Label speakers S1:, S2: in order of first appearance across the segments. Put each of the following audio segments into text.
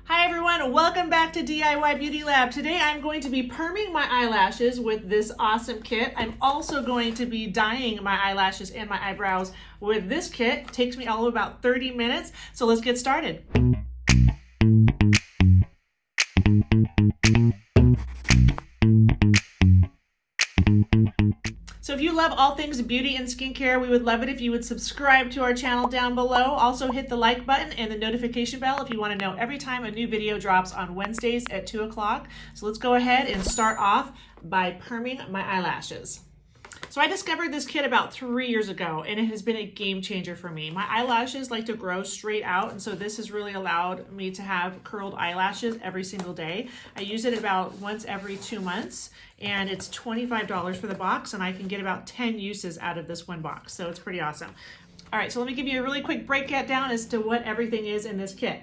S1: Hi everyone, welcome back to DIY Beauty Lab. Today I'm going to be perming my eyelashes with this awesome kit. I'm also going to be dyeing my eyelashes and my eyebrows with this kit. It takes me all of about 30 minutes, so let's get started. So if you love all things beauty and skincare, we would love it if you would subscribe to our channel down below. Also hit the like button and the notification bell if you want to know every time a new video drops on Wednesdays at 2 o'clock. So let's go ahead and start off by perming my eyelashes. So I discovered this kit about 3 years ago, and it has been a game changer for me. My eyelashes like to grow straight out, and so this has really allowed me to have curled eyelashes every single day. I use it about once every 2 months, and it's $25 for the box, and I can get about 10 uses out of this one box, so it's pretty awesome. All right, so let me give you a really quick breakdown as to what everything is in this kit.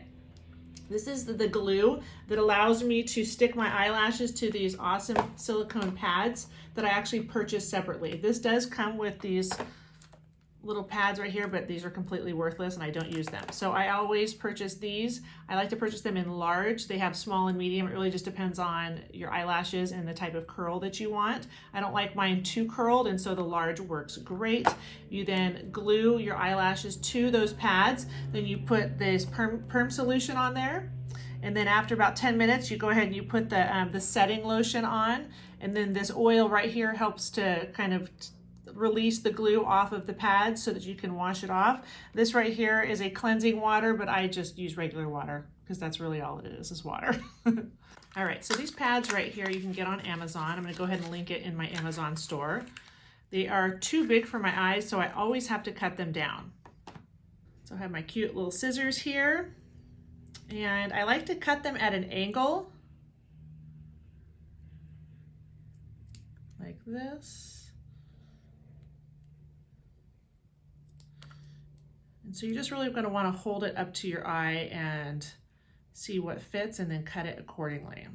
S1: This is the glue that allows me to stick my eyelashes to these awesome silicone pads that I actually purchased separately. This does come with these little pads right here, but these are completely worthless and I don't use them. So I always purchase these. I like to purchase them in large. They have small and medium. It really just depends on your eyelashes and the type of curl that you want. I don't like mine too curled, and so the large works great. You then glue your eyelashes to those pads. Then you put this perm solution on there. And then after about 10 minutes, you go ahead and you put the setting lotion on. And then this oil right here helps to kind of release the glue off of the pads so that you can wash it off. This right here is a cleansing water, but I just use regular water because that's really all it is water. All right, so these pads right here you can get on Amazon. I'm gonna go ahead and link it in my Amazon store. They are too big for my eyes, so I always have to cut them down. So I have my cute little scissors here, and I like to cut them at an angle, like this. And so you're just really going to want to hold it up to your eye and see what fits and then cut it accordingly.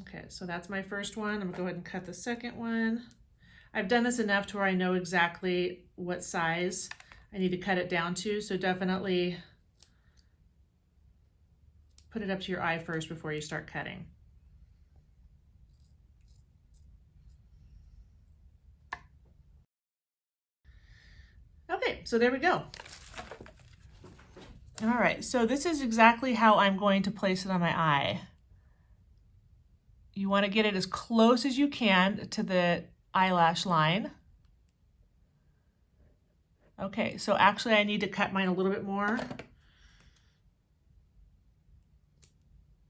S1: Okay, so that's my first one. I'm going to go ahead and cut the second one. I've done this enough to where I know exactly what size I need to cut it down to, so definitely put it up to your eye first before you start cutting. Okay, so there we go. All right, so this is exactly how I'm going to place it on my eye. You want to get it as close as you can to the eyelash line. Okay, so actually I need to cut mine a little bit more.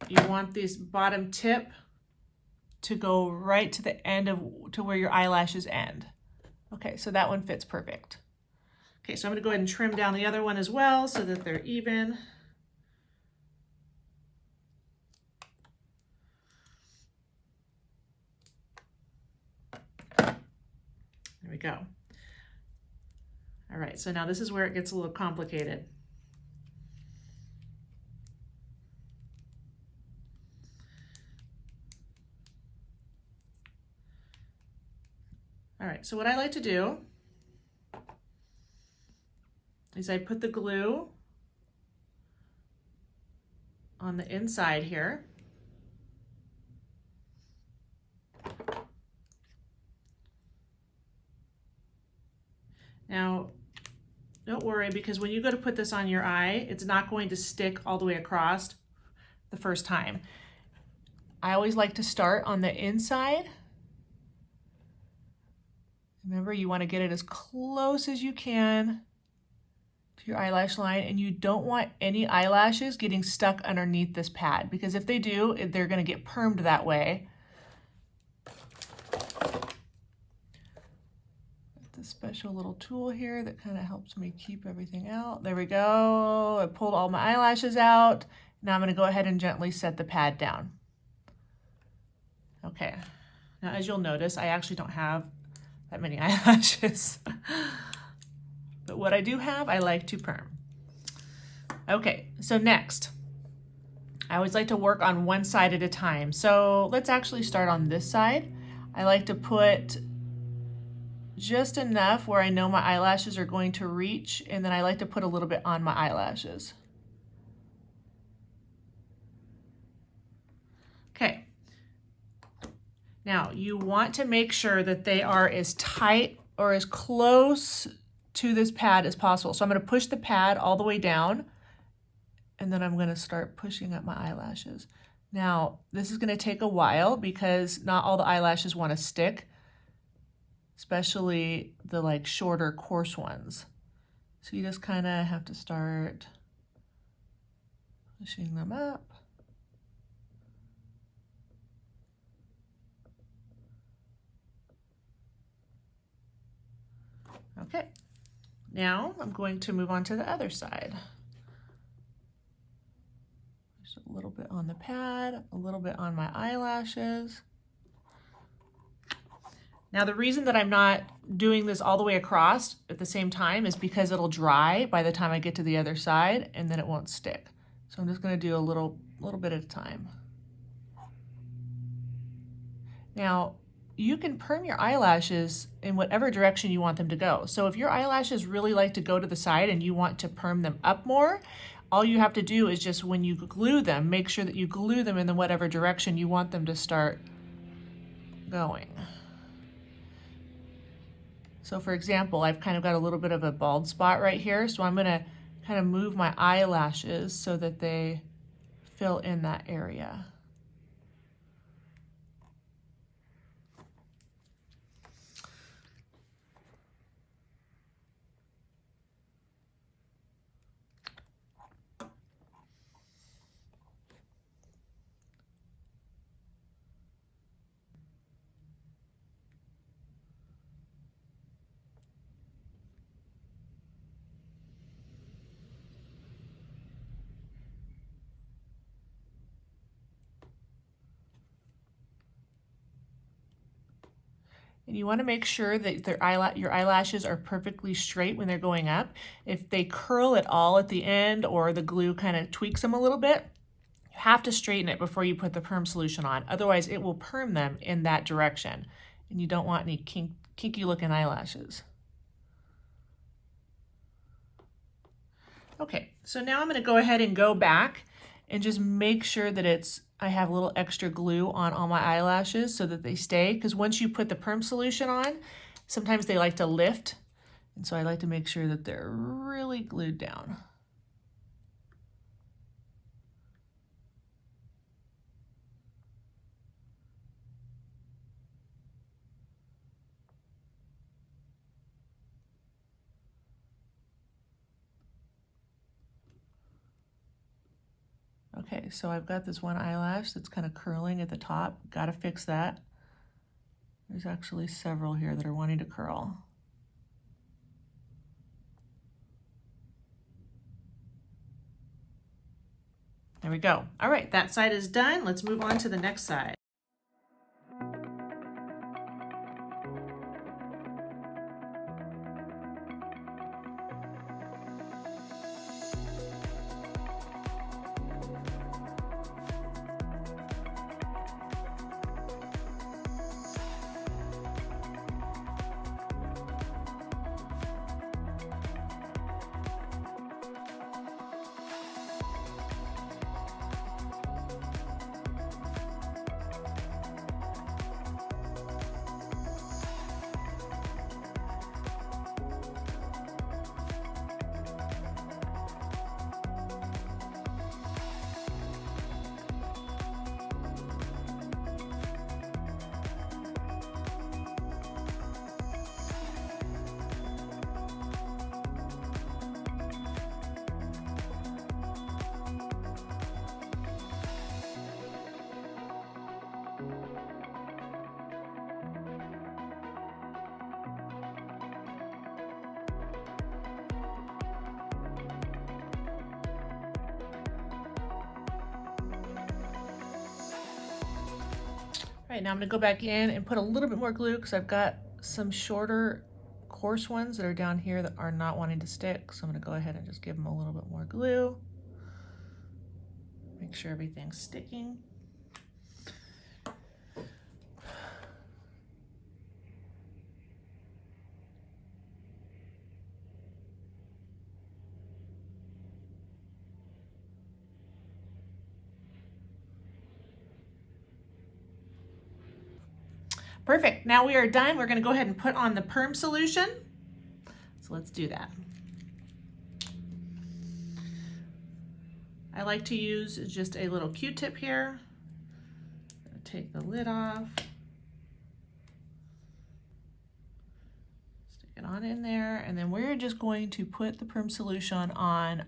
S1: You want this bottom tip to go right to the end to where your eyelashes end. Okay, so that one fits perfect. Okay, so I'm going to go ahead and trim down the other one as well so that they're even. There we go. All right, so now this is where it gets a little complicated. All right, so what I like to do is I put the glue on the inside here. Now, don't worry, because when you go to put this on your eye, it's not going to stick all the way across the first time. I always like to start on the inside. Remember, you want to get it as close as you can to your eyelash line, and you don't want any eyelashes getting stuck underneath this pad, because if they do, they're going to get permed that way. This special little tool here that kind of helps me keep everything out. There we go. I pulled all my eyelashes out. Now I'm going to go ahead and gently set the pad down. Okay. Now, as you'll notice, I actually don't have that many eyelashes. But what I do have, I like to perm. Okay, so next, I always like to work on one side at a time. So let's actually start on this side. I like to put just enough where I know my eyelashes are going to reach, and then I like to put a little bit on my eyelashes. Okay. Now you want to make sure that they are as tight or as close to this pad as possible. So I'm going to push the pad all the way down, and then I'm going to start pushing up my eyelashes. Now, this is going to take a while because not all the eyelashes want to stick, especially the like shorter, coarse ones. So you just kind of have to start pushing them up. Okay, now I'm going to move on to the other side. Just a little bit on the pad, a little bit on my eyelashes. Now the reason that I'm not doing this all the way across at the same time is because it'll dry by the time I get to the other side and then it won't stick. So I'm just going to do a little bit at a time. Now you can perm your eyelashes in whatever direction you want them to go. So if your eyelashes really like to go to the side and you want to perm them up more, all you have to do is just when you glue them, make sure that you glue them in the whatever direction you want them to start going. So for example, I've kind of got a little bit of a bald spot right here, so I'm going to kind of move my eyelashes so that they fill in that area. And you want to make sure that your eyelashes are perfectly straight when they're going up. If they curl at all at the end or the glue kind of tweaks them a little bit, you have to straighten it before you put the perm solution on. Otherwise, it will perm them in that direction. And you don't want any kinky looking eyelashes. Okay, so now I'm going to go ahead and go back and just make sure that I have a little extra glue on all my eyelashes so that they stay, because once you put the perm solution on, sometimes they like to lift, and so I like to make sure that they're really glued down. Okay, so I've got this one eyelash that's kind of curling at the top. Got to fix that. There's actually several here that are wanting to curl. There we go. All right, that side is done. Let's move on to the next side. All right, now I'm gonna go back in and put a little bit more glue because I've got some shorter, coarse ones that are down here that are not wanting to stick. So I'm gonna go ahead and just give them a little bit more glue. Make sure everything's sticking. Perfect. Now we are done. We're going to go ahead and put on the Perm solution. So let's do that. I like to use just a little Q-tip here. Take the lid off. Stick it on in there, and then we're just going to put the Perm solution on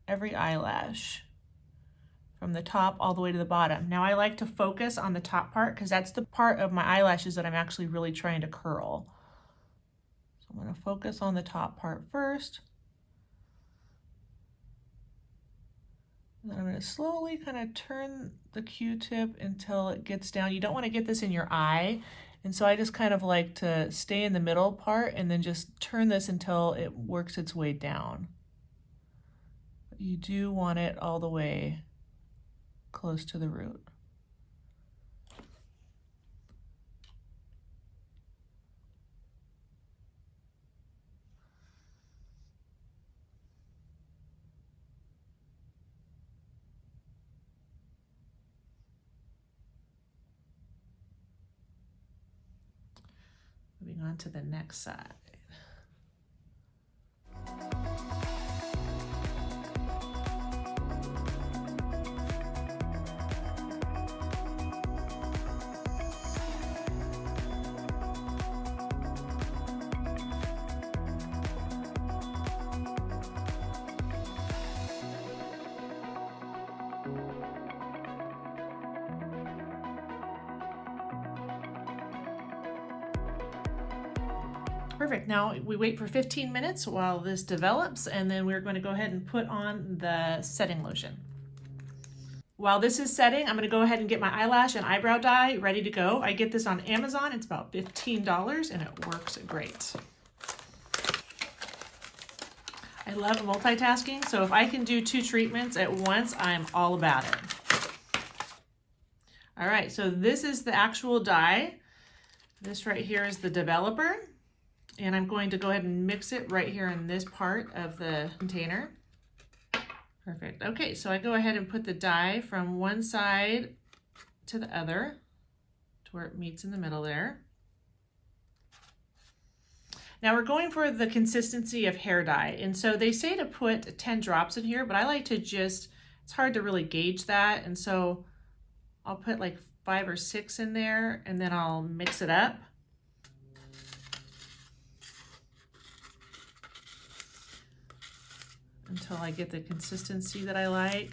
S1: every eyelash from the top all the way to the bottom. Now I like to focus on the top part because that's the part of my eyelashes that I'm actually really trying to curl. So I'm going to focus on the top part first. And then I'm going to slowly kind of turn the Q-tip until it gets down. You don't want to get this in your eye, and so I just kind of like to stay in the middle part and then just turn this until it works its way down. But you do want it all the way close to the root. Moving on to the next side. Perfect. Now we wait for 15 minutes while this develops, and then we're going to go ahead and put on the setting lotion. While this is setting, I'm going to go ahead and get my eyelash and eyebrow dye ready to go. I get this on Amazon. It's about $15 and it works great. I love multitasking, so if I can do 2 treatments at once, I'm all about it. All right, so this is the actual dye. This right here is the developer. And I'm going to go ahead and mix it right here in this part of the container. Perfect. Okay, so I go ahead and put the dye from one side to the other to where it meets in the middle there. Now we're going for the consistency of hair dye. And so they say to put 10 drops in here, but I like to just, it's hard to really gauge that. And so I'll put like 5 or 6 in there and then I'll mix it up. Until I get the consistency that I like.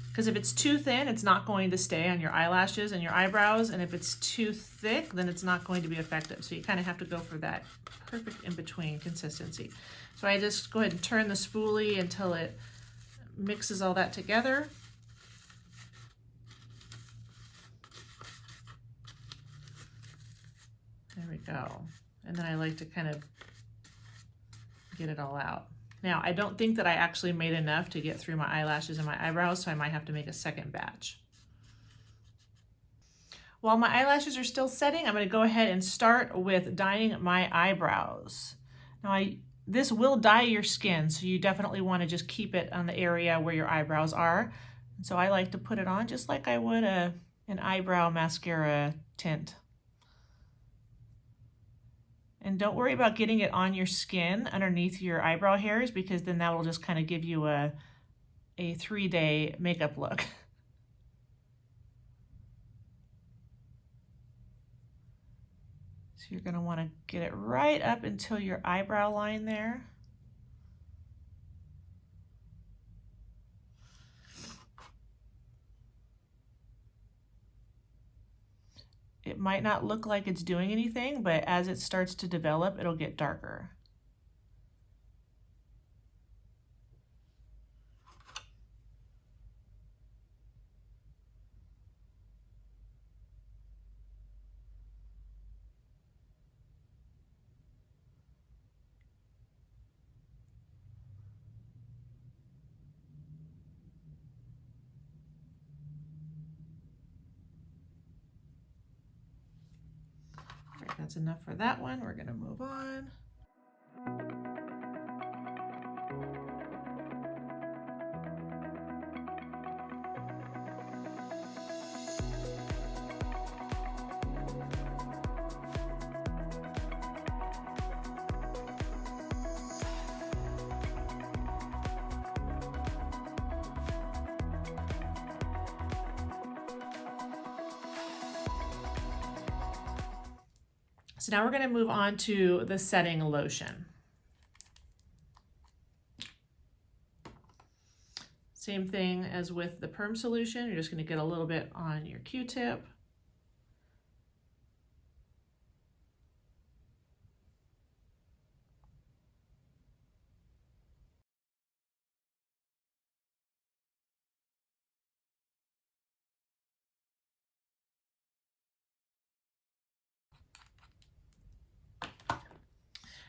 S1: Because if it's too thin, it's not going to stay on your eyelashes and your eyebrows. And if it's too thick, then it's not going to be effective. So you kind of have to go for that perfect in-between consistency. So I just go ahead and turn the spoolie until it mixes all that together. There we go. And then I like to kind of get it all out. Now, I don't think that I actually made enough to get through my eyelashes and my eyebrows, so I might have to make a second batch. While my eyelashes are still setting, I'm going to go ahead and start with dyeing my eyebrows. Now, this will dye your skin, so you definitely want to just keep it on the area where your eyebrows are. And so I like to put it on just like I would an eyebrow mascara tint. And don't worry about getting it on your skin underneath your eyebrow hairs, because then that will just kind of give you a 3-day makeup look. So you're going to want to get it right up until your eyebrow line there. It might not look like it's doing anything, but as it starts to develop, it'll get darker. That's enough for that one. We're going to move on. So now we're going to move on to the setting lotion. Same thing as with the Perm solution. You're just going to get a little bit on your Q-tip.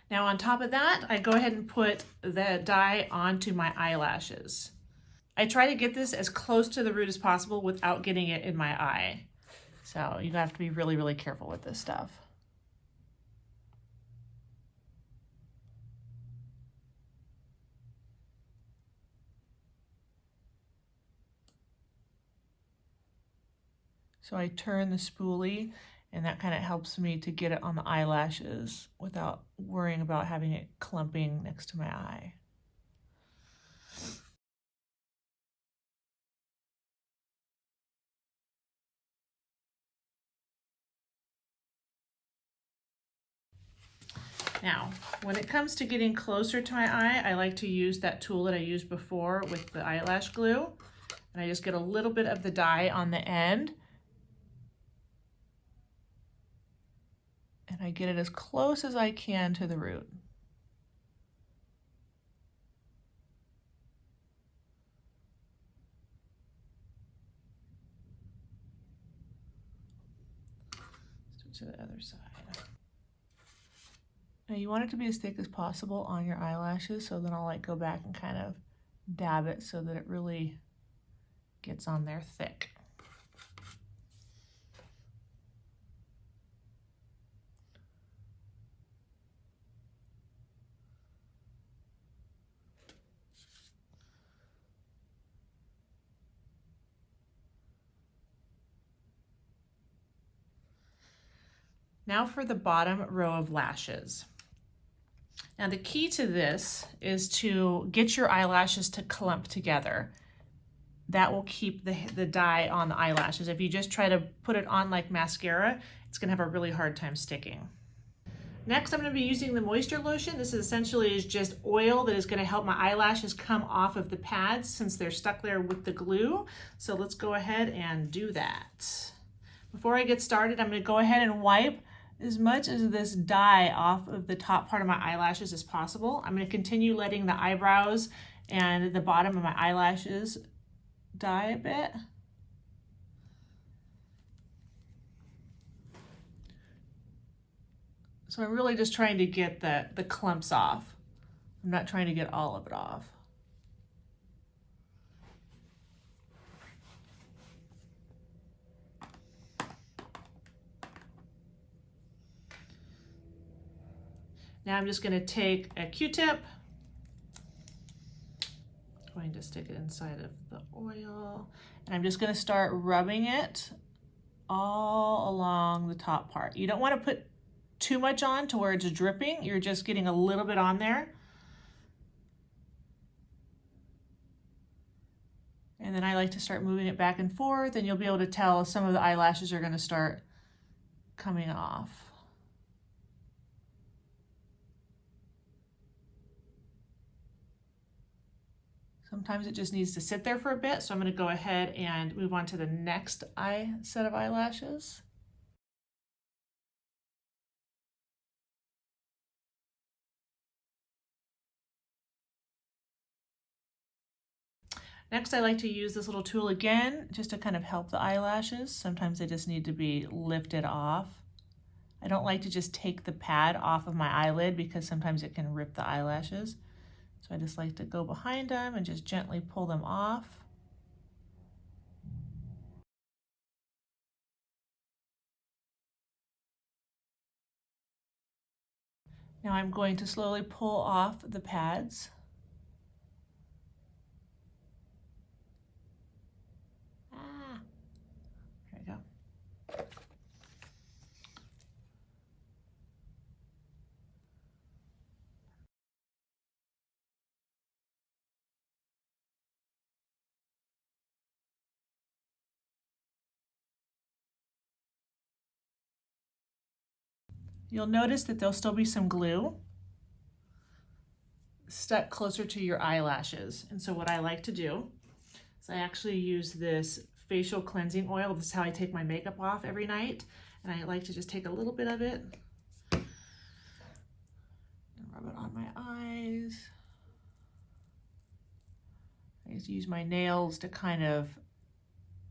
S1: Now on top of that, I go ahead and put the dye onto my eyelashes. I try to get this as close to the root as possible without getting it in my eye. So you have to be really, really careful with this stuff. So I turn the spoolie, and that kind of helps me to get it on the eyelashes without worrying about having it clumping next to my eye. Now, when it comes to getting closer to my eye, I like to use that tool that I used before with the eyelash glue. And I just get a little bit of the dye on the end. And I get it as close as I can to the root. To the other side. Now you want it to be as thick as possible on your eyelashes, so then I'll like go back and kind of dab it so that it really gets on there thick. Now for the bottom row of lashes. Now the key to this is to get your eyelashes to clump together. That will keep the dye on the eyelashes. If you just try to put it on like mascara, it's gonna have a really hard time sticking. Next, I'm gonna be using the moisture lotion. This essentially is just oil that is gonna help my eyelashes come off of the pads since they're stuck there with the glue. So let's go ahead and do that. Before I get started, I'm gonna go ahead and wipe as much as this dye off of the top part of my eyelashes as possible. I'm going to continue letting the eyebrows and the bottom of my eyelashes dye a bit. So I'm really just trying to get the clumps off. I'm not trying to get all of it off. Now I'm just going to take a Q-tip, going to stick it inside of the oil, and I'm just going to start rubbing it all along the top part. You don't want to put too much on to where it's dripping. You're just getting a little bit on there. And then I like to start moving it back and forth, and you'll be able to tell some of the eyelashes are going to start coming off. Sometimes it just needs to sit there for a bit, so I'm going to go ahead and move on to the next set of eyelashes. Next, I like to use this little tool again, just to kind of help the eyelashes. Sometimes they just need to be lifted off. I don't like to just take the pad off of my eyelid because sometimes it can rip the eyelashes. So I just like to go behind them and just gently pull them off. Now I'm going to slowly pull off the pads. There we go. you'll notice that there'll still be some glue stuck closer to your eyelashes. And so what I like to do is I actually use this facial cleansing oil. This is how I take my makeup off every night. And I like to just take a little bit of it and rub it on my eyes. I just use my nails to kind of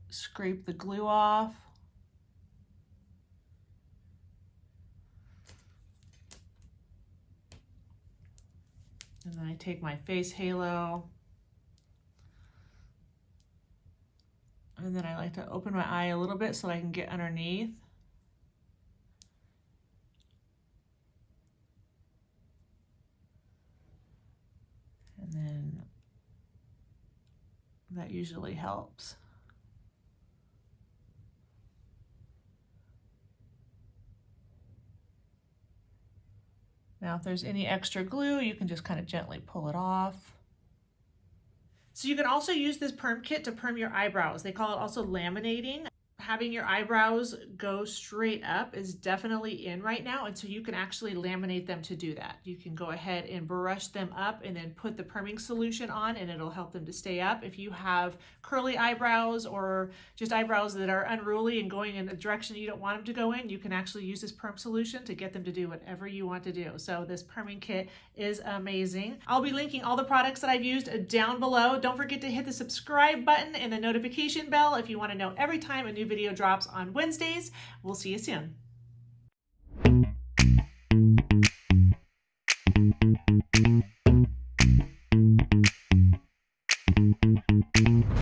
S1: scrape the glue off. And then I take my face halo. And then I like to open my eye a little bit so I can get underneath. And then that usually helps. Now, if there's any extra glue, you can just kind of gently pull it off. So you can also use this perm kit to perm your eyebrows. They call it also laminating. Having your eyebrows go straight up is definitely in right now, and so you can actually laminate them to do that. You can go ahead and brush them up and then put the perming solution on, and it'll help them to stay up. If you have curly eyebrows or just eyebrows that are unruly and going in a direction you don't want them to go in, you can actually use this perm solution to get them to do whatever you want to do. So this perming kit is amazing. I'll be linking all the products that I've used down below. Don't forget to hit the subscribe button and the notification bell if you want to know every time a new video drops on Wednesdays. We'll see you soon.